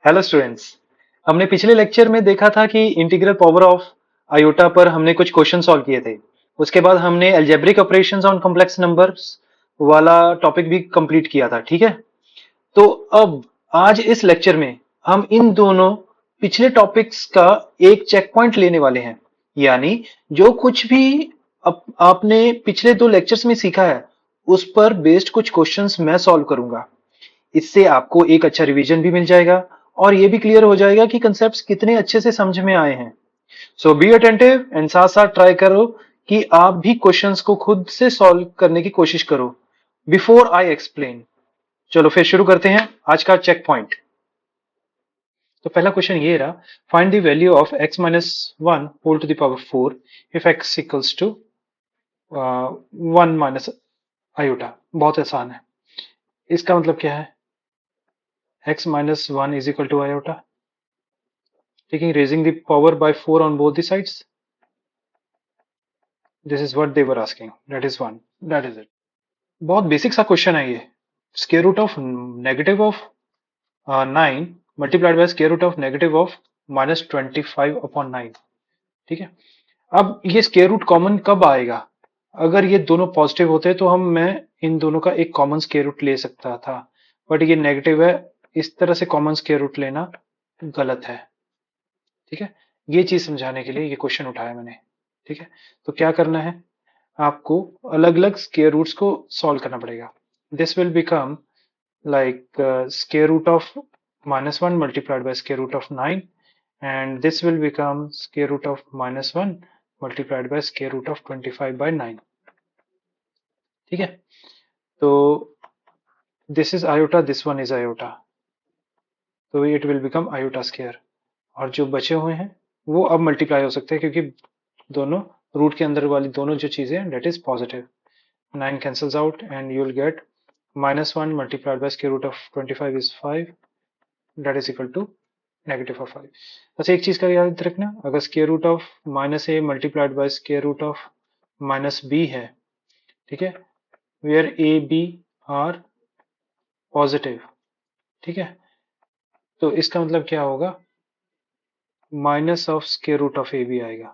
Hello students. हमने पिछले lecture में देखा था कि इंटीग्रल पावर ऑफ आयोटा पर हमने कुछ क्वेश्चन सॉल्व किए थे। उसके बाद हमने algebraic operations on complex numbers वाला टॉपिक भी कंप्लीट किया था। ठीक है, तो अब आज इस लेक्चर में हम इन दोनों पिछले टॉपिक्स का एक चेक पॉइंट लेने वाले हैं। यानी जो कुछ भी आपने पिछले दो लेक्चर्स में सीखा है उस पर बेस्ड कुछ क्वेश्चंस मैं सॉल्व करूंगा। इससे आपको एक अच्छा रिवीजन भी मिल जाएगा और ये भी क्लियर हो जाएगा कि कंसेप्ट्स कितने अच्छे से समझ में आए हैं। सो बी अटेंटिव एंड साथ साथ ट्राई करो कि आप भी क्वेश्चंस को खुद से सॉल्व करने की कोशिश करो बिफोर आई एक्सप्लेन। चलो फिर शुरू करते हैं आज का चेक पॉइंट। तो पहला क्वेश्चन ये रहा, find the value of x minus one whole to the power 4 if x equals to 1 minus iota. बहुत आसान है। इसका मतलब क्या है? x minus 1 is equal to iota, taking raising the power by 4 on both the sides. This is what they were asking. That is 1. That is it. बहुत basic सा question है ये। Square root of negative of 9 multiplied by square root of negative of minus 25 upon 9। ठीक है, अब ये square root common कब आएगा? अगर ये दोनों पॉजिटिव होते तो मैं इन दोनों का एक कॉमन स्क्वायर रूट ले सकता था, बट ये नेगेटिव है, इस तरह से कॉमन स्क्वायर रूट लेना गलत है। ठीक है, ये चीज समझाने के लिए ये क्वेश्चन उठाया मैंने। ठीक है, तो क्या करना है, आपको अलग अलग स्क्वायर रूट्स को सॉल्व करना पड़ेगा। This will become like square root of minus one multiplied by square root of 9 and this will become square root of minus one multiplied by square root of 25 by 9। ठीक है, तो this is iota, this one is iota, तो it will become iota square. और जो बचे हुए हैं वो अब मल्टीप्लाई हो सकते हैं क्योंकि दोनों रूट के अंदर वाली दोनों जो चीजें हैं that is positive. 9 cancels out and you will get minus 1 multiplied by square root of 25 is 5, that is equal to negative of 5। बस एक चीज का याद रखना, अगर square root of minus A multiplied by square root of minus B है, ठीक है, where A B are positive, ठीक है, तो इसका मतलब क्या होगा, minus of square root of A B आएगा।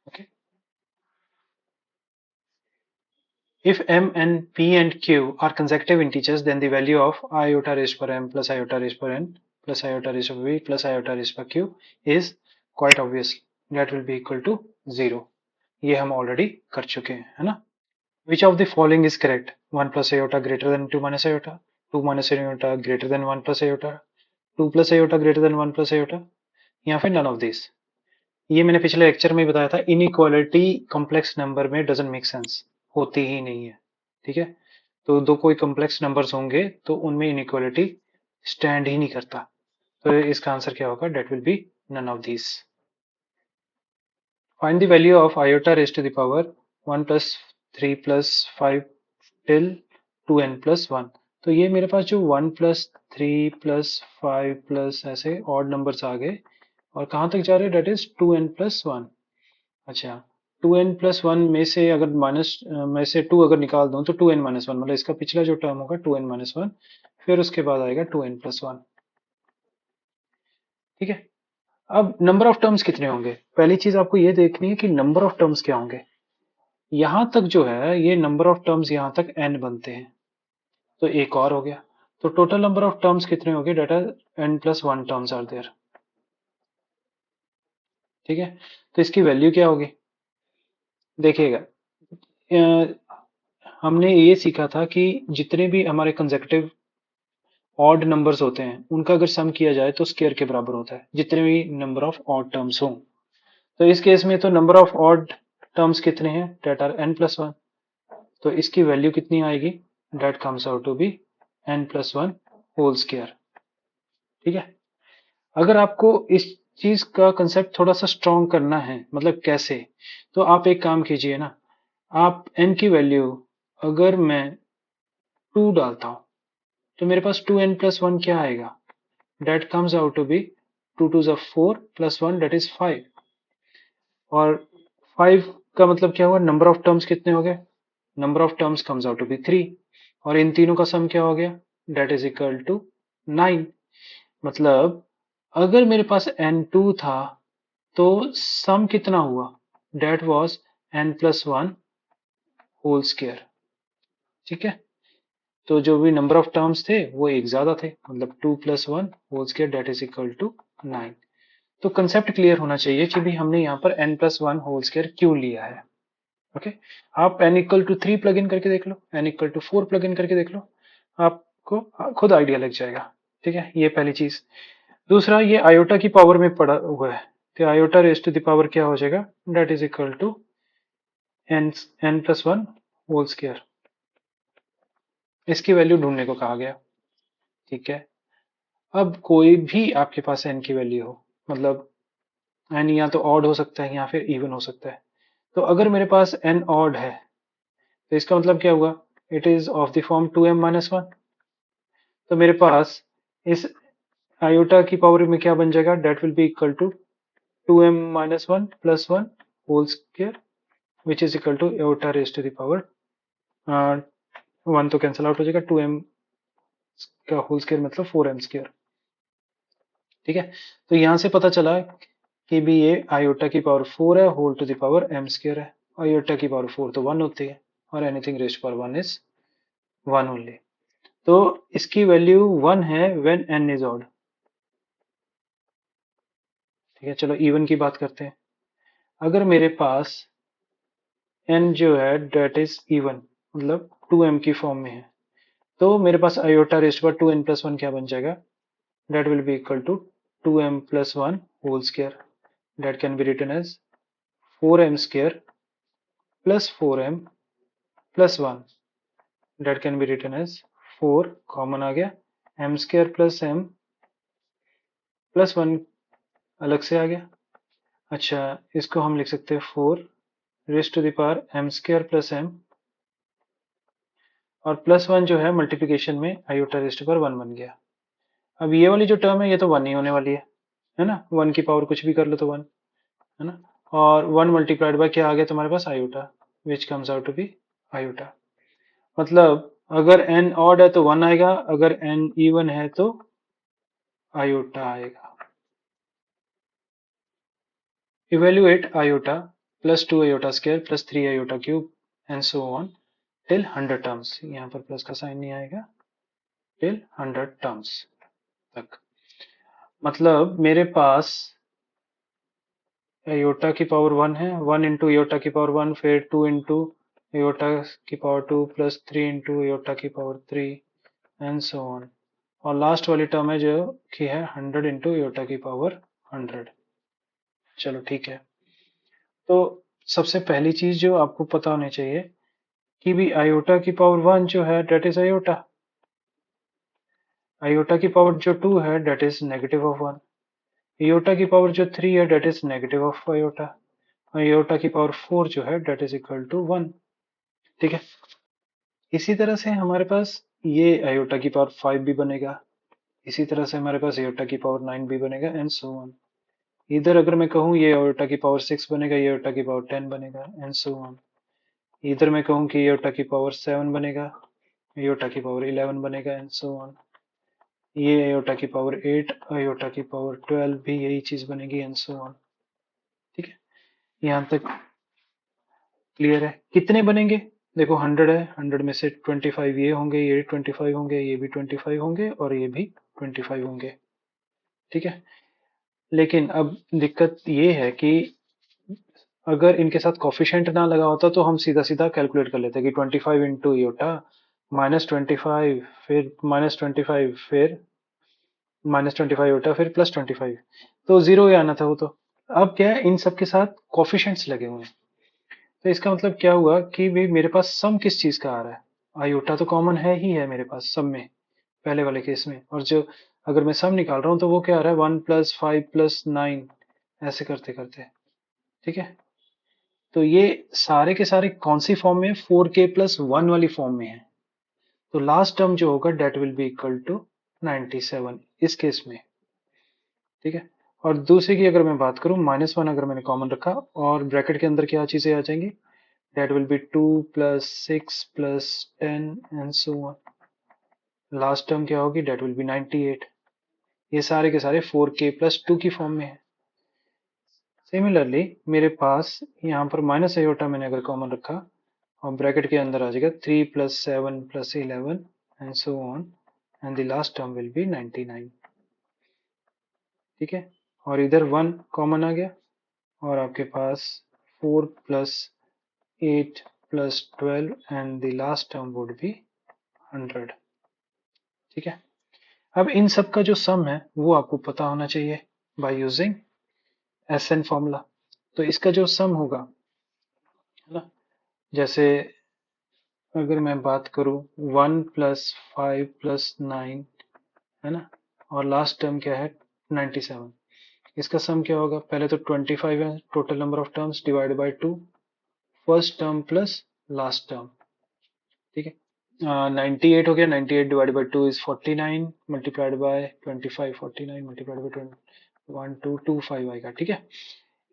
Okay, if m and p and q are consecutive integers, then the value of iota raised per m plus iota raised per n plus iota raised per v plus iota raised per q is quite obvious that will be equal to 0। ये हम already कर चुके हैं, है ना। Which of the following is correct? 1 plus iota greater than 2 minus iota, 2 minus iota greater than 1 plus iota, 2 plus iota greater than 1 plus iota, या फिर none of these। ये मैंने पिछले लेक्चर में बताया था, इनइक्वालिटी कॉम्प्लेक्स नंबर में doesn't make sense, होती ही नहीं है। ठीक है, तो दो कोई कॉम्प्लेक्स नंबर्स होंगे तो उनमें इनइक्वालिटी स्टैंड ही नहीं करता। तो इसका आंसर क्या होगा, that will be none of these. Find the value of iota raise to the power 1 plus 3 plus 5 till 2n plus 1। तो ये मेरे पास जो 1 प्लस 3 प्लस 5 प्लस ऐसे ऑड नंबर्स आ गए और कहाँ तक जा रहे हैं, डेट इज 2n प्लस 1। अच्छा, 2n प्लस वन में से अगर माइनस में से 2 अगर निकाल दूं तो 2n माइनस वन, मतलब इसका पिछला जो टर्म होगा 2n माइनस वन, फिर उसके बाद आएगा 2n प्लस वन। ठीक है, अब नंबर ऑफ टर्म्स कितने होंगे, पहली चीज आपको ये देखनी है कि नंबर ऑफ टर्म्स क्या होंगे। यहां तक जो है ये नंबर ऑफ टर्म्स यहां तक n बनते हैं, तो एक और हो गया, तो टोटल नंबर ऑफ टर्म्स कितने होंगे, that are n plus one terms are there. ठीक है, तो इसकी वैल्यू क्या होगी, देखिएगा, हमने ये सीखा था कि जितने भी हमारे कंसेक्यूटिव ऑड नंबर्स होते हैं उनका अगर सम किया जाए तो स्क्वायर के बराबर होता है, जितने भी नंबर ऑफ ऑड टर्म्स हों। तो इस केस में तो नंबर ऑफ ऑड टर्म्स कितने हैं, that are n plus one, तो इसकी वैल्यू कितनी आएगी, that comes out to be n plus one whole square. ठीक है, अगर आपको इस चीज का कंसेप्ट थोड़ा सा स्ट्रॉन्ग करना है, मतलब कैसे, तो आप एक काम कीजिए ना, आप n की वैल्यू अगर मैं 2 डालता हूं तो मेरे पास 2n प्लस वन क्या आएगा, that comes out to be 2 2 ज़ा 4 प्लस 1 डेट इज 5। और 5 का मतलब क्या हुआ, नंबर ऑफ टर्म्स कितने हो गए, number of terms comes out to be 3, और इन तीनों का सम क्या हो गया, डेट इज इक्वल टू 9। मतलब अगर मेरे पास n2 था तो सम कितना हुआ, date was n+1 whole square. ठीक है, तो जो भी नंबर ऑफ टर्म्स थे वो एक ज्यादा थे, मतलब 2+1 whole square that is equal to 9। तो कंसेप्ट क्लियर होना चाहिए कि भी हमने यहाँ पर n+1 होल स्क्वायर क्यों लिया है। ओके, आप n=3 प्लग इन करके देख लो, n=4 प्लग इन करके देख लो, आपको खुद आइडिया लग जाएगा। ठीक है, ये पहली चीज। दूसरा, ये आयोटा की पावर में पड़ा हुआ है, तो iota raise to the power क्या हो जाएगा, that is equal to n+1 whole square. इसकी वैल्यू ढूंढने को कहा गया। ठीक है, अब कोई भी आपके पास n की वैल्यू हो, मतलब n या तो ऑड हो सकता है या फिर इवन हो सकता है। तो अगर मेरे पास n ऑड है तो इसका मतलब क्या हुआ, it is of the form 2m-1। तो मेरे पास इस आयोटा की पावर में क्या बन जाएगा, that will be equal to 2m-1 plus 1 whole square which is equal to iota raise to the power 1 तो कैंसिल आउट हो जाएगा, 2m का होल स्क्वायर मतलब 4m स्क्वायर। ठीक है, तो यहां से पता चला कि भी ये आयोटा की पावर 4 है, whole to the power m square है। आयोटा की पावर 4 तो 1 होती है, और anything raise power 1 is 1 only. तो इसकी वैल्यू 1 है व्हेन n इज ऑड। ठीक है, चलो इवन की बात करते हैं। अगर मेरे पास n जो है डेट इज इवन, मतलब 2m की फॉर्म में है, तो मेरे पास आयोटा रेस्ट पर 2n+1 क्या बन जाएगा, that will be equal to 2m+1 whole square, that can be written as 4m square plus 4m plus 1, that can be written as 4 common आ गया, m square plus m plus 1 अलग से आ गया। अच्छा, इसको हम लिख सकते हैं 4 raise to the power m square plus m, और प्लस 1 जो है मल्टीप्लिकेशन में आयोटा रेज टू पावर 1 बन गया। अब ये वाली जो टर्म है ये तो 1 ही होने वाली है ना, 1 की पावर कुछ भी कर लो तो 1 है ना, और 1 मल्टीप्लाइड बाय क्या आ गया तुम्हारे पास, iota, which comes out to be iota. मतलब अगर n ऑड है तो 1 आएगा, अगर n इवन है तो आयोटा आएगा। Evaluate iota plus 2 iota square plus 3 iota cube and so on till 100 terms, यहाँ पर प्लस का साइन नहीं आएगा, टिल 100 टर्म्स तक। मतलब मेरे पास एयोटा की पावर 1 है, 1 इंटू एयोटा की पावर 1, फिर 2 इंटू एयोटा की पावर 2 प्लस 3 इंटू एयोटा की पावर 3 एंड सो ऑन, और लास्ट वाली टर्म है जो कि है 100 इंटू एयोटा की पावर 100। चलो ठीक है, तो सबसे पहली चीज जो आपको पता होनी चाहिए कि भी आयोटा की पावर 1 जो है डेट इज आयोटा, आयोटा की पावर जो 2 है that is negative of 1, iota की पावर जो 3 है that is negative of iota, iota की पावर 4 जो है डेट इज इक्वल टू 1। ठीक है, इसी तरह से हमारे पास ये आयोटा की पावर 5 भी बनेगा, इसी तरह से हमारे पास आयोटा की पावर 9 भी बनेगा एंड सो ऑन। इधर अगर मैं कहूँ ये आयोटा की पावर 6 बनेगा, ये आयोटा की पावर 10 बनेगा एंड सो ऑन। इधर मैं कहूँ कि आयोटा की पावर 7 बनेगा, आयोटा की पावर 11 बनेगा एंड सो ऑन। ये आयोटा की पावर 8, आयोटा की पावर 12 भी यही चीज बनेगी एंड सो ऑन। ठीक है, यहाँ तक क्लियर है। कितने बनेंगे, देखो 100 है, 100 में से 25 ये होंगे, ये 25 होंगे, ये भी 25 होंगे, और ये भी 25 होंगे। ठीक है, लेकिन अब दिक्कत ये है कि अगर इनके साथ कॉफिशेंट ना लगा होता तो हम सीधा सीधा कैलकुलेट कर लेते कि 25 इंटू योटा -25, फिर -25, फिर -25 योटा, फिर +25, तो जीरो ही आना था वो तो। अब क्या है, इन सब के साथ कॉफिशेंट्स लगे हुए हैं, तो इसका मतलब क्या हुआ कि भाई मेरे पास सम किस चीज का आ रहा है, आयोटा तो कॉमन है ही है मेरे पास सम में, पहले वाले केस में, और जो अगर मैं सम निकाल रहा हूँ तो वो क्या आ रहा है, 1+5+9 ऐसे करते करते। ठीक है, तो ये सारे के सारे कौन सी फॉर्म में, 4k+1 वाली फॉर्म में है, तो लास्ट टर्म जो होगा that will be equal to 97 इस केस में। ठीक है, और दूसरे की अगर मैं बात करूं, -1 अगर मैंने कॉमन रखा और ब्रैकेट के अंदर क्या चीजें आ जाएंगी, that will be 2 plus 6 plus 10 and so on, last term क्या होगी, that will be 98। ये सारे के सारे 4k+2 की फॉर्म में है। सिमिलरली मेरे पास यहाँ पर माइनस आयोटा मैंने अगर कॉमन रखा और ब्रैकेट के अंदर आ जाएगा 3 + 7 + 11 and so on and the last term will be 99। ठीक है, और इधर 1 कॉमन आ गया और आपके पास 4 + 8 + 12 and the last term would be 100। ठीक है, अब इन सब का जो सम है वो आपको पता होना चाहिए बाय यूजिंग SN फॉर्मूला। तो इसका जो सम होगा, है ना, जैसे अगर मैं बात करूं 1 + 5 + 9, है ना, और लास्ट टर्म क्या है 97, इसका सम क्या होगा? पहले तो 25 है total number of terms divide by 2, first term plus last term. ठीक है, 98 हो गया, 98 divide by 2 is 49 multiplied by 25, 49 multiplied by 1225 आएगा। ठीक है,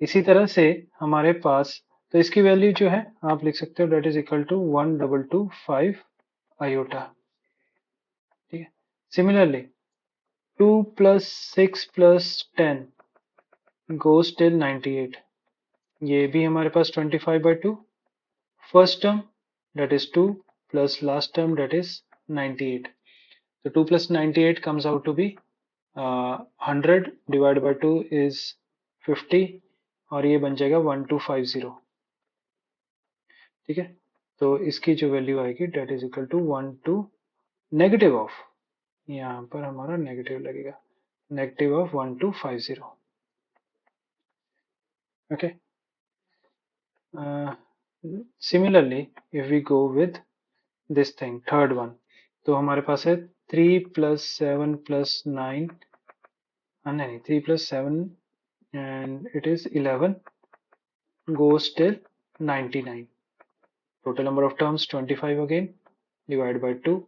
इसी तरह से हमारे पास, तो इसकी वैल्यू जो है आप लिख सकते हो that is equal to 1225 iota. ठीक है, सिमिलरली 2 + 6 + 10 goes till 98, ये भी हमारे पास 25/2, first term that is 2 plus last term that is 98, so 2 + 98 comes out to be 100 divided by 2 is 50 और ये बन जाएगा 1250। ठीक है, तो इसकी जो वैल्यू आएगी that is equal to 12 negative of, यहाँ पर हमारा नेगेटिव लगेगा, negative of 1250। Okay, similarly if we go with this thing third one, तो हमारे पास है 3 + 7 + 9, नहीं 3 + 7 and it is 11 goes till 99, total number of terms 25 again divided by 2,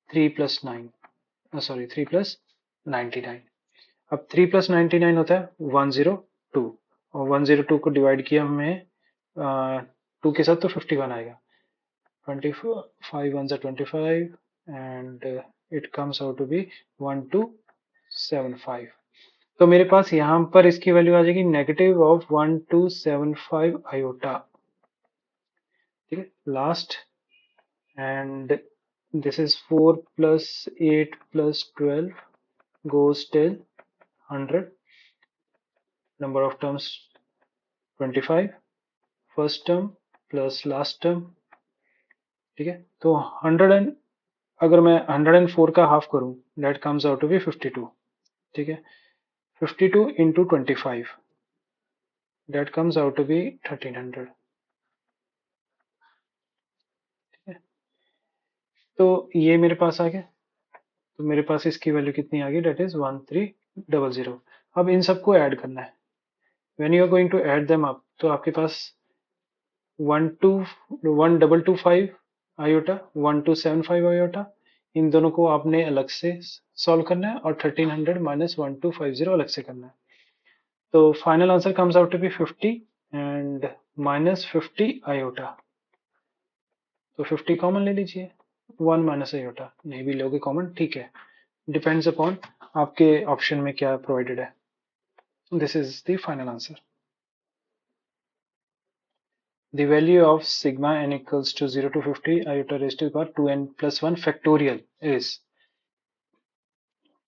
3 + 9, sorry 3 + 99। अब 3 + 99 होता है 102 और 102 को डिवाइड किया हमें 2 के साथ तो 51 आएगा, 25 1 25 and it comes out to be 1275। तो मेरे पास यहाँ पर इसकी वैल्यू आ जाएगी नेगेटिव ऑफ 1275 आयोटा। ठीक है, last and this is 4 + 8 + 12 goes till 100, number of terms 25, first term plus last term। ठीक है, तो 100 एंड अगर मैं 104 का हाफ करूं that comes out to be 52। ठीक है, 52 into 25 that comes out to be 1300। ठीक है, तो ये मेरे पास आ गया, तो मेरे पास इसकी वैल्यू कितनी आ गई डेट इज 1300। अब इन सबको ऐड करना है, when you are going to add them up, तो आपके पास 1225 आयोटा 1275 आयोटा, इन दोनों को आपने अलग से सॉल्व करना है और 1300 माइनस 1250 अलग से करना है। तो final answer comes out to be 50 and minus 50 iota, तो 50 कॉमन ले लीजिए, 1 माइनस आयोटा नहीं भी लोगे कॉमन, ठीक है, डिपेंड्स अपॉन आपके ऑप्शन में क्या प्रोवाइडेड है। This is the final answer. The value of sigma n equals to 0 to 50 iota raised to the power 2n plus 1 factorial is,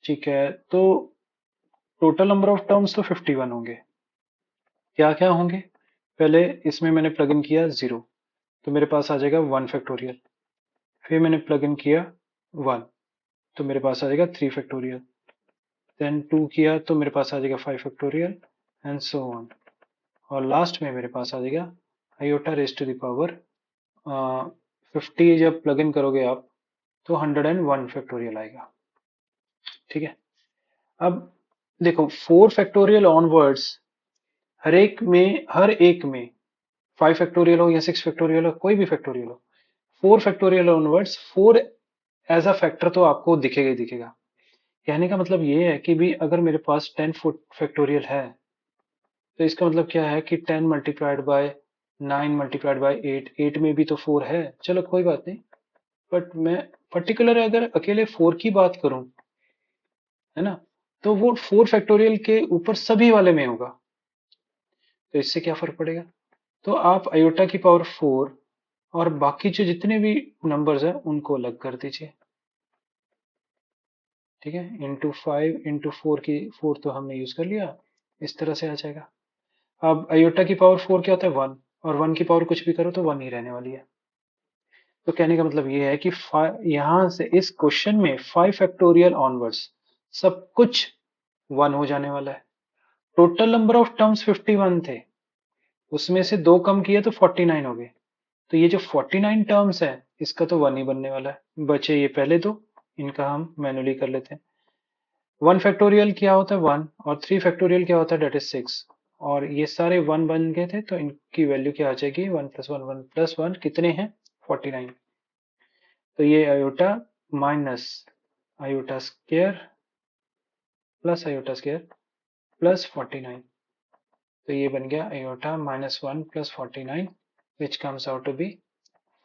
ठीक है, तो टोटल नंबर ऑफ टर्म्स तो 51 होंगे, क्या क्या होंगे, पहले इसमें मैंने प्लग इन किया 0 तो मेरे पास आ जाएगा 1 फैक्टोरियल, फिर मैंने प्लग इन किया 1 तो मेरे पास आ जाएगा 3 फैक्टोरियल, देन 2 किया तो मेरे पास आ जाएगा 5 फैक्टोरियल एंड सो ऑन, और लास्ट में मेरे पास आ जाएगा iota raise to the power 50 जब प्लग इन करोगे आप तो 101 फैक्टोरियल आएगा। ठीक है, अब देखो 4 फैक्टोरियल ऑनवर्ड्स, हर एक में 5 फैक्टोरियल हो या 6 फैक्टोरियल हो, कोई भी फैक्टोरियल हो, 4 factorial onwards 4 as a factor तो आपको दिखेगा ही दिखेगा। कहने का मतलब ये है कि भी अगर मेरे पास 10 फैक्टोरियल है तो इसका मतलब क्या है कि 10 मल्टीप्लाइड बाय 9 मल्टीप्लाइड बाय 8, 8 में भी तो 4 है, चलो कोई बात नहीं, बट मैं पर्टिकुलर अगर अकेले 4 की बात करूं, है ना, तो वो 4 फैक्टोरियल के ऊपर सभी वाले में होगा। तो इससे क्या फर्क पड़ेगा? तो आप आयोटा की पावर 4 और बाकी जो जितने भी नंबर्स हैं उनको अलग कर दीजिए। ठीक है, इंटू 5 इंटू 4 की 4 तो हमने यूज कर लिया, इस तरह से आ जाएगा। अब आयोटा की पावर 4 क्या होता है? 1, और 1 की पावर कुछ भी करो तो 1 ही रहने वाली है। तो कहने का मतलब ये है कि यहां से इस क्वेश्चन में 5 फैक्टोरियल ऑनवर्ड्स सब कुछ 1 हो जाने वाला है। टोटल नंबर ऑफ टर्म्स 51 थे, उसमें से 2 कम किए तो 49 हो गए। तो ये जो 49 टर्म्स है इसका तो 1 ही बनने वाला है। बचे ये पहले दो, इनका हम मैनुअली कर लेते हैं। 1 फैक्टोरियल क्या होता है? 1, और 3 फैक्टोरियल क्या होता है? That is 6। और ये सारे 1 बन गए थे, तो इनकी वैल्यू क्या आ जाएगी? 1 प्लस 1, 1 प्लस 1 कितने हैं? 49। तो ये iota minus iota square plus iota square plus 49। तो ये बन गया iota minus 1 plus 49 which comes out to be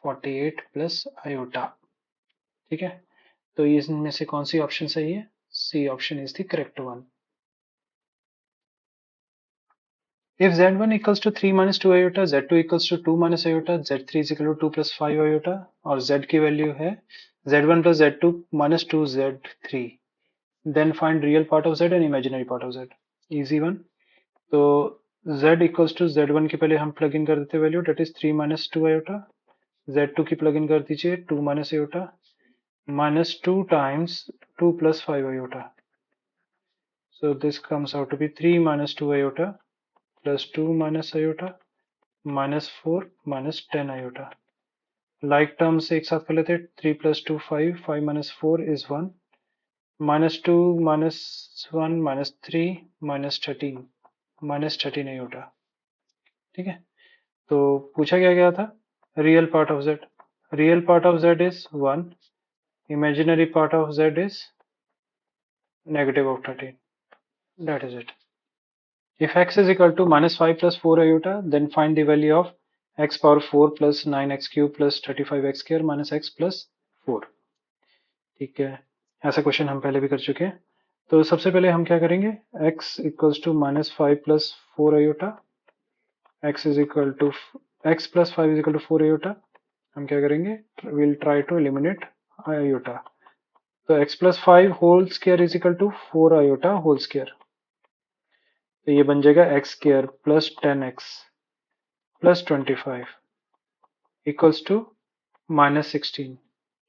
48 plus iota. ठीक है, तो इसमें से कौन सी ऑप्शन सही है? C option is the correct one. If z1 equals to 3 minus 2 iota, z2 equals to 2 minus iota, z3 is equal to 2 plus 5 iota, और z की वैल्यू है z1 plus z2 minus 2 z3, then find real part of z and imaginary part of z. Easy one. तो z equals to z1 की पहले हम plug in कर देते value, date is 3 minus 2 iota, z2 की plug in कर दीजिए 2 minus iota, minus 2 times 2 plus 5 iota. So this comes out to be 3 minus 2 iota plus 2 minus iota minus 4 minus 10 iota. Like terms एक साथ कर लेते हैं। 3 plus 2 5, 5 minus 4 is 1, minus 2 minus 1 minus 3 minus 13 minus 13 iota। ठीक है, तो पूछा क्या गया था? Real part of z। Real part of z is 1, imaginary part of z is negative of 13. That is it. If x is equal to minus 5 plus 4 iota, then find the value of x power 4 plus 9x cube plus 35x square minus x plus 4. ठीक है, ऐसा question हम पहले भी कर चुके हैं। तो सबसे पहले हम क्या करेंगे? x equals to minus 5 plus 4 iota, x is equal to x plus 5 is equal to 4 iota. हम क्या करेंगे? Will try to eliminate iota. तो x plus 5 whole square is equal to 4 iota whole square. तो ये बन जाएगा x square plus 10x plus 25 equals to minus 16।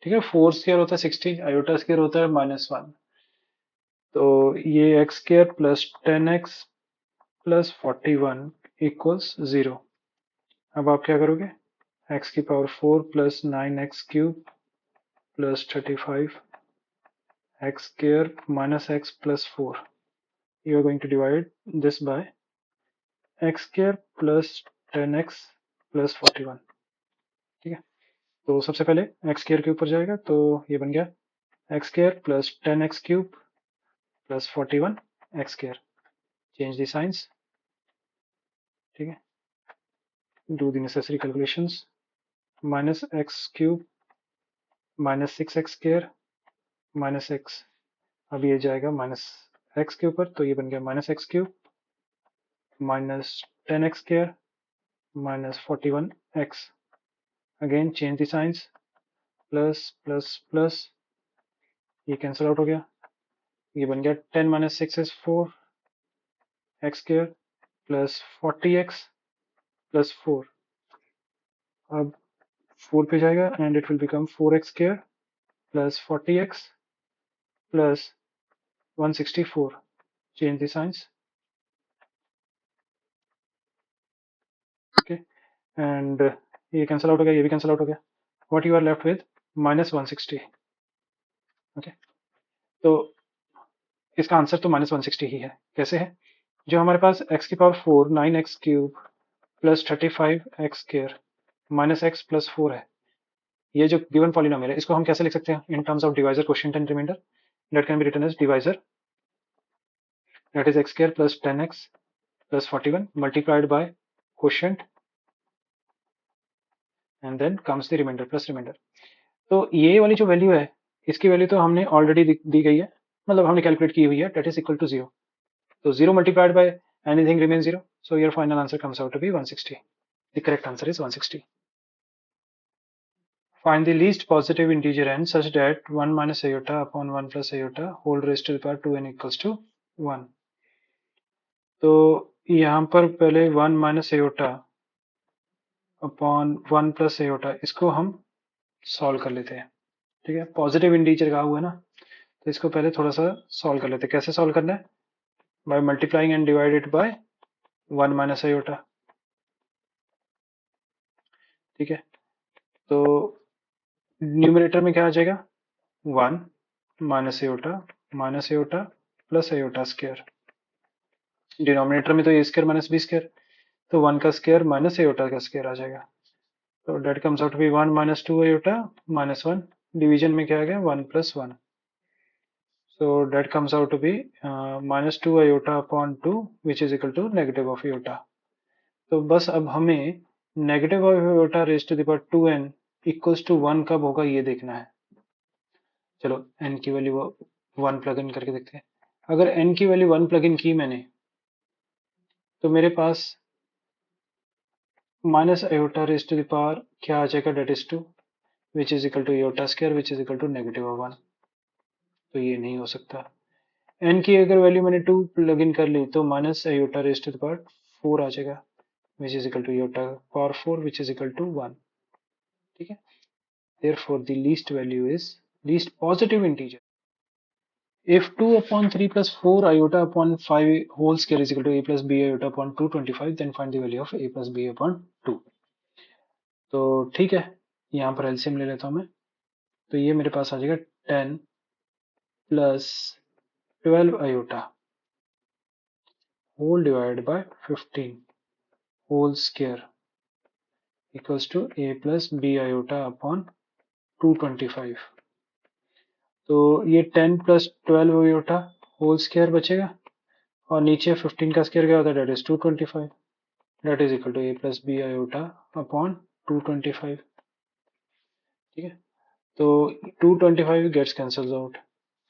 ठीक है, 4 स्क्वायर होता है 16, आयोटा स्क्वायर होता है -1। तो ये x square plus 10x plus 41 equals 0। अब आप क्या करोगे? x की power 4 plus 9x cube plus 35 x square minus x plus 4, you are going to divide this by x square plus 10x plus 41। ठीक है, तो सबसे पहले x स्क्वायर के ऊपर जाएगा, तो ये बन गया x square plus 10x cube plus 41 x square. Change the science. ठीक है, do the necessary calculations। Minus X cube minus 6x square minus x, अब ये जाएगा माइनस एक्स के ऊपर, तो ये बन गया minus X cube minus 10x square minus 41x। Again change the signs, plus plus plus, ये कैंसिल आउट हो गया, ये बन गया 10 minus 6 is 4x square plus 40x plus 4। अब 4 पे जाएगा and it will become 4x square plus 40x plus 164। Change the signs. Okay, and ये कैंसिल आउट हो गया, ये भी कैंसिल आउट हो गया। What you are left with? Minus 160। Okay, तो इसका आंसर तो माइनस 160 ही है। कैसे है? जो हमारे पास x की power 4 9x cube plus 35x square minus x plus 4 है, ये जो गिवन पॉलिनोमियल है इसको हम कैसे लिख सकते हैं? In terms of divisor, quotient and remainder. That can be written as divisor, that is x square plus 10x plus 41 multiplied by quotient and then comes the remainder plus remainder. तो ये वाली जो वैल्यू है इसकी value तो हमने already दी गई है, मतलब हमने कैलकुलेट की हुई है, डेट इज इक्वल टू 0. तो 0 multiplied by anything remains 0. So your final answer comes out to be 160. The correct answer is 160. Find the least positive integer n such that 1 minus iota upon 1 plus iota whole raised to the power 2n equals to 1. तो यहाँ पर पहले 1 minus iota upon 1 plus iota इसको हम solve कर लेते हैं. ठीक है, पॉजिटिव इंटीजर कहा हुआ है ना, तो इसको पहले थोड़ा सा सॉल्व कर लेते हैं. कैसे सॉल्व करना है? By multiplying and divided by 1 minus iota. ठीक है, तो न्यूमरेटर में क्या आ जाएगा? 1 minus iota plus iota square. Denominator में तो A square minus B square, तो 1 का स्क्वायर माइनस आयोटा का स्क्वायर आ जाएगा. तो that comes out to be 1 minus 2 iota minus 1. Division में क्या आ गया? 1 plus 1. So that comes out to be minus 2 iota upon 2 which is equal to negative of iota. तो बस अब हमें negative of iota raise to the power 2n equals to 1 कब होगा ये देखना है. चलो n की वैल्यू 1 प्लग इन करके देखते हैं. अगर n की वैल्यू 1 प्लग इन की मैंने, तो मेरे पास minus iota raise to the power क्या आ जाएगा? That is 2 which is equal to iota square which is equal to negative of 1. तो ये नहीं हो सकता. n की अगर वैल्यू मैंने 2 प्लग इन कर ली तो minus iota raise to the power 4 आ जाएगा which is equal to iota power 4 which is equal to 1. ठीक है, therefore the least value is least positive integer. If 2 upon 3 plus 4 iota upon 5 whole square is equal to a plus b iota upon 225, then find the value of a plus b upon 2. तो ठीक है, यहाँ पर LCM ले लेता हूँ मैं. तो ये मेरे पास आ जाएगा 10 plus 12 iota whole divided by 15 whole square equals to a plus b iota upon 225. तो ये 10 प्लस 12 iota होल स्क्वायर बचेगा और नीचे 15 का स्क्वायर क्या होता है? That is 225. That is equal to A plus B iota upon 225. ठीक है, तो 225 गेट्स कैंसल्स आउट.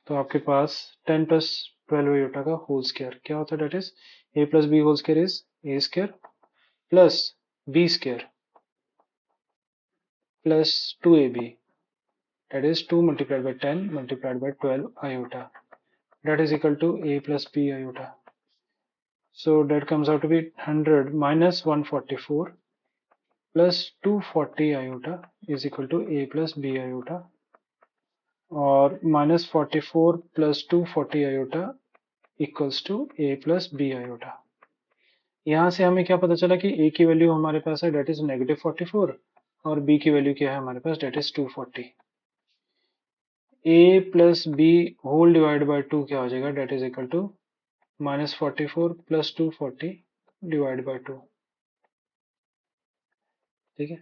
तो आपके पास 10 प्लस 12 iota का होल स्क्वायर क्या होता है? That is A plus B whole square is A square plus B square plus 2ab. That is 2 multiplied by 10 multiplied by 12 iota. That is equal to a plus b iota. So that comes out to be 100 minus 144 plus 240 iota is equal to a plus b iota. और minus 44 plus 240 iota equals to a plus b iota. यहाँ से हमें क्या पता चला कि a की value हमारे पास है डेट इज नेगेटिव 44 और b की वैल्यू क्या है हमारे पास? That is 240. a plus B whole divide by 2 क्या हो जाएगा? That is equal to minus 44 plus 240 divided by 2. ठीक है,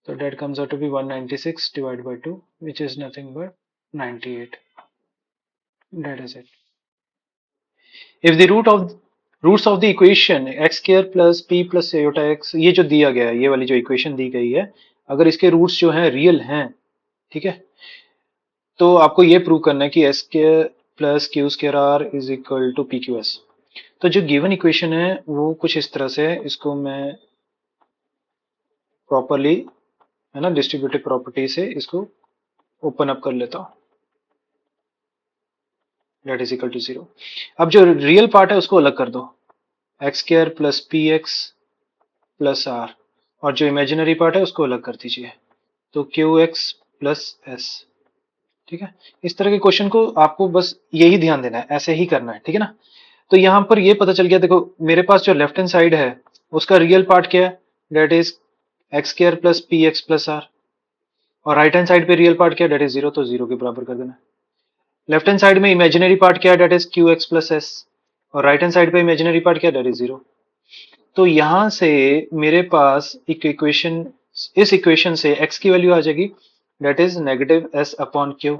तो that comes out to be 196 divided by 2 which is nothing but 98. That is it. If the roots of the equation x square plus p plus iota x, ये जो दिया गया है, ये वाली जो इक्वेशन दी गई है, अगर इसके रूट्स जो हैं रियल हैं, ठीक है, तो आपको ये प्रूव करना है कि S square plus Q square R is equal to P Q S. तो जो गिवन इक्वेशन है वो कुछ इस तरह से है. इसको मैं प्रॉपरली है ना डिस्ट्रीब्यूटिव प्रॉपर्टी से इसको ओपन अप कर लेता हूं. That is equal to 0. अब जो रियल पार्ट है उसको अलग कर दो, X square plus P X plus R, और जो इमेजिनरी पार्ट है उसको अलग कर दीजिए, तो क्यू एक्स प्लस एस. ठीक है, इस तरह के क्वेश्चन को आपको बस यही ध्यान देना है, ऐसे ही करना है. ठीक है ना, तो यहां पर ये पता चल गया. देखो मेरे पास जो लेफ्ट हैंड साइड है उसका रियल पार्ट क्या है? That is X square plus P X plus R, और राइट हैंड साइड पे रियल पार्ट क्या है? डेट इज 0, तो 0 के बराबर कर देना. लेफ्ट हैंड साइड में इमेजिनरी पार्ट क्या है? That is Q X plus S, और राइट हैंड साइड पे इमेजिनरी पार्ट क्या है? That is 0. तो यहां से मेरे पास एक इक्वेशन, इस इक्वेशन से x की वैल्यू आ जाएगी that is negative S upon Q.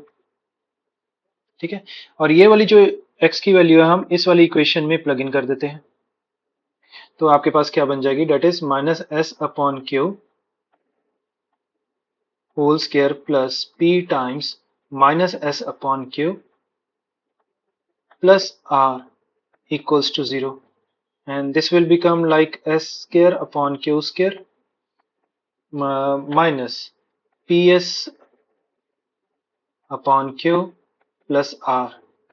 ठीक है, और ये वाली जो x की वैल्यू है हम इस वाली इक्वेशन में प्लग इन कर देते हैं, तो आपके पास क्या बन जाएगी? That is minus S upon Q whole square plus p times minus S upon Q plus r equals to 0, and this will become like s square upon q square minus ps upon q plus r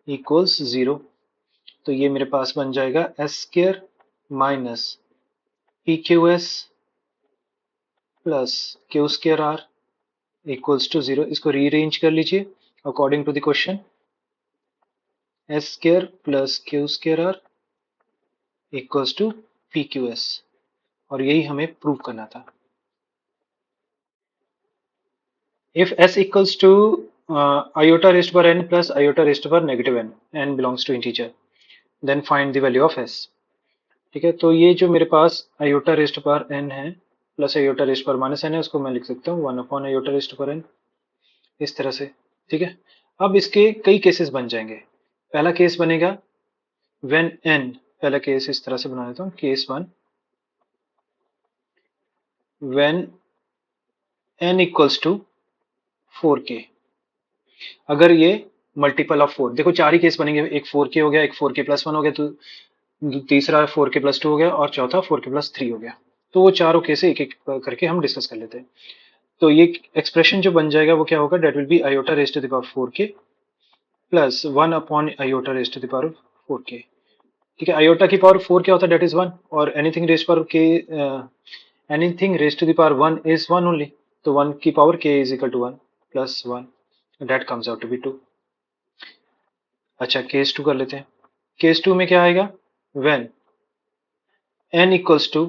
equals 0। तो ये मेरे पास बन जाएगा s square minus P Q S plus Q square R equals to 0। इसको rearrange कर लीजिए according to the question, S square plus Q square R equals to P Q S, और यही हमें प्रूव करना था। If s equals to iota raised to power n plus iota raised to power negative n, n belongs to integer, then find the value of s। ठीक है, तो ये जो मेरे पास iota raised to power n है plus iota raised to power minus n है, उसको मैं लिख सकता हूँ 1 upon iota raised to power n इस तरह से। ठीक है, अब इसके कई केसेस बन जाएंगे। पहला केस बनेगा when n, पहला केस इस तरह से बना देता हूँ, case 1 when n equals to 4k। अगर ये मल्टीपल ऑफ 4, देखो चार ही केस बनेंगे, एक 4k हो गया, एक 4k प्लस 1 हो गया, तो तीसरा 4k प्लस 2 हो गया, और चौथा 4k प्लस 3 हो गया। तो वो चारों केस एक एक करके हम डिस्कस कर लेते हैं। तो ये एक्सप्रेशन जो बन जाएगा वो क्या होगा, that will be iota raise to the power 4k plus 1 upon iota raise to the power 4k। ठीक है, आयोटा की पावर 4 क्या होता है, डेट इज 1, और anything raise power k, anything raise to the power 1 is 1 only, तो 1 की power k is equal to 1 plus 1, that comes out to be 2। अच्छा, केस 2 कर लेते हैं। केस 2 में क्या आएगा, when n equals to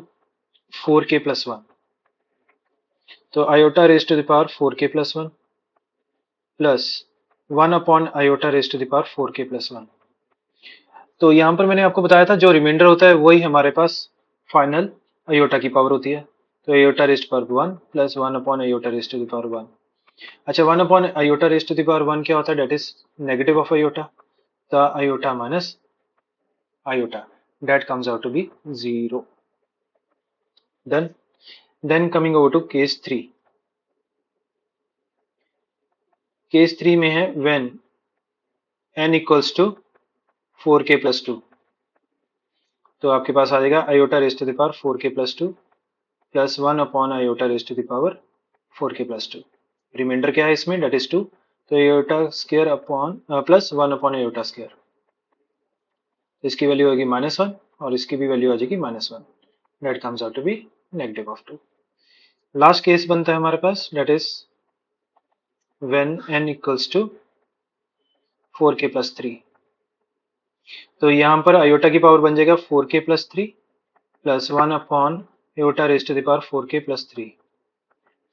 4k plus 1, तो iota raise to the power 4k plus 1 plus 1 upon iota raise to the power 4k plus 1। तो यहां पर मैंने आपको बताया था जो रिमाइंडर होता है वही हमारे पास फाइनल आयोटा की पावर होती है, तो iota raise to power 1 plus 1 upon iota raise to the power 1। अच्छा, 1 upon iota raise to the power 1 क्या होता है, that is negative of iota, the iota minus iota, that comes out to be 0। Then coming over to case 3, case 3 में है when n equals to 4k plus 2, तो आपके पास आ जाएगा iota raised to the power 4k plus 2 plus 1 upon iota raised to the power 4k plus 2। Remainder क्या है इसमें, that is 2, तो iota square upon plus 1 upon iota square, इसकी value होगी -1 और इसकी भी वैल्यू आ जाएगी -1, that comes out to be negative of 2। Last case बनता है हमारे पास, that is when n equals to 4k plus 3, तो यहां पर आयोटा की पावर बन जाएगा 4k plus 3 plus 1 upon iota raise to the power 4k plus 3,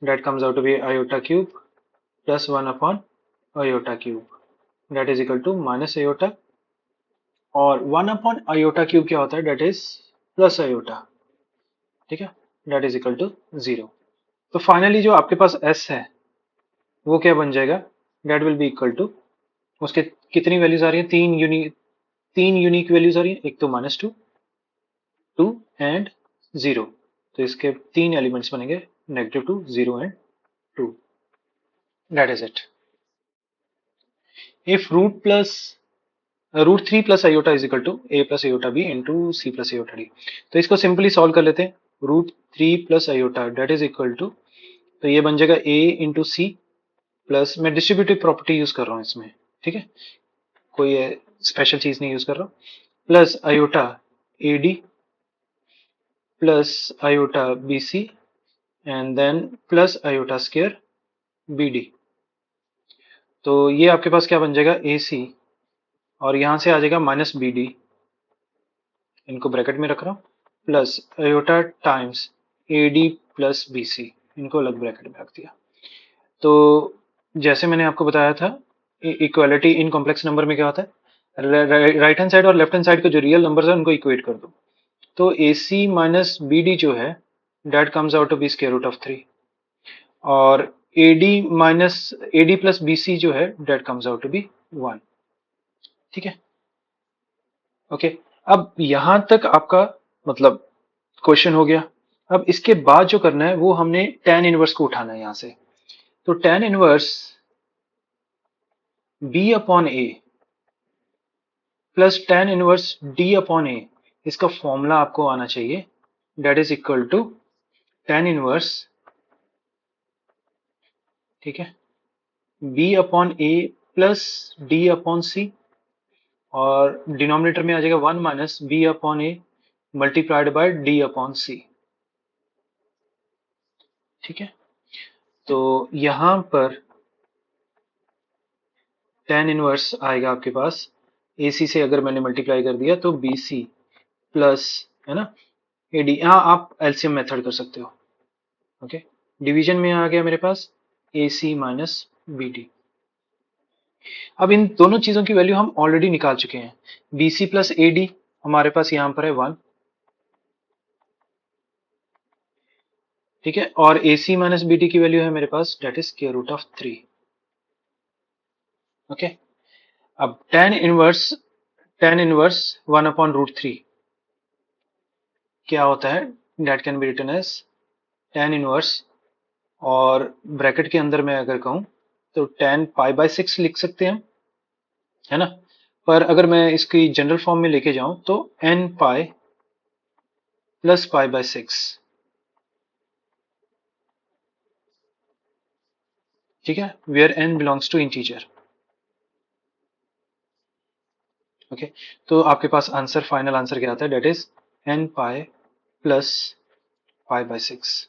that comes out to be iota cube plus 1 upon iota cube, that is equal to minus iota, और 1 upon iota cube क्या होता है, that is plus iota। ठीक है, that is equal to 0। तो finally जो आपके पास s है वो क्या बन जाएगा, that will be equal to, उसके कितनी वैल्यूज आ रही है, तीन यूनिक वैल्यूज आ रही है, एक तो -2, 2 एंड 0, तो इसके तीन एलिमेंट्स बनेंगे, -2, 0 and 2। That is it. If root 3 plus iota is equal to a plus iota b into C plus iota D, तो इसको सिंपली सॉल्व कर लेते हैं। Root 3 plus iota that is equal to, तो ये बन जाएगा a इंटू सी प्लस, मैं डिस्ट्रीब्यूटिव प्रॉपर्टी यूज कर रहा हूँ इसमें, ठीक है, कोई स्पेशल चीज नहीं यूज कर रहा हूँ, plus iota A D plus iota B C and then plus iota square B D. तो ये आपके पास क्या बन जाएगा, ए सी, और यहां से आ जाएगा माइनस बी डी, इनको ब्रैकेट में रख रहा हूं, plus iota times A D plus B C, इनको अलग ब्रैकेट में रख दिया। तो जैसे मैंने आपको बताया था, इक्वालिटी इन कॉम्प्लेक्स नंबर में क्या होता है, राइट हैंड साइड और लेफ्ट हैंड साइड के जो रियल नंबर्स है उनको इक्वेट कर दो। तो A C minus B D जो है, that comes out to be square root of 3, और AD minus AD plus BC जो है, that comes out to be 1। ठीक है, ओके, अब यहां तक आपका मतलब क्वेश्चन हो गया। अब इसके बाद जो करना है वो हमने tan इनवर्स को उठाना है यहां से, तो tan inverse B upon A plus tan inverse d upon A, इसका फॉर्मूला आपको आना चाहिए, that is equal to tan inverse, ठीक है, b upon A plus d upon C, और डिनोमिनेटर में आ जाएगा 1 minus B upon A multiplied by D upon C. ठीक है, तो यहां पर tan इनवर्स आएगा आपके पास, ए सी से अगर मैंने मल्टीप्लाई कर दिया तो बी सी प्लस, है ना, ए डी, यहाँ आप एलसीएम मेथड कर सकते हो। ओके, डिवीजन में आ गया मेरे पास ए सी माइनस बी डी। अब इन दोनों चीजों की वैल्यू हम ऑलरेडी निकाल चुके हैं। B C plus A D हमारे पास यहां पर है 1, ठीक है, और A C minus B D की वैल्यू है मेरे पास, that is square root of 3। Okay, अब tan इनवर्स 1 अपॉन रूट 3 क्या होता है, that can be written as tan inverse, और ब्रैकेट के अंदर मैं अगर कहूं तो tan पाई बाय 6 लिख सकते हैं हम, है ना, पर अगर मैं इसकी जनरल फॉर्म में लेके जाऊं तो n pi plus pi by 6, ठीक है, where n belongs to integer. Okay, तो आपके पास आंसर, फाइनल आंसर क्या आता है, that is n pi plus pi by 6।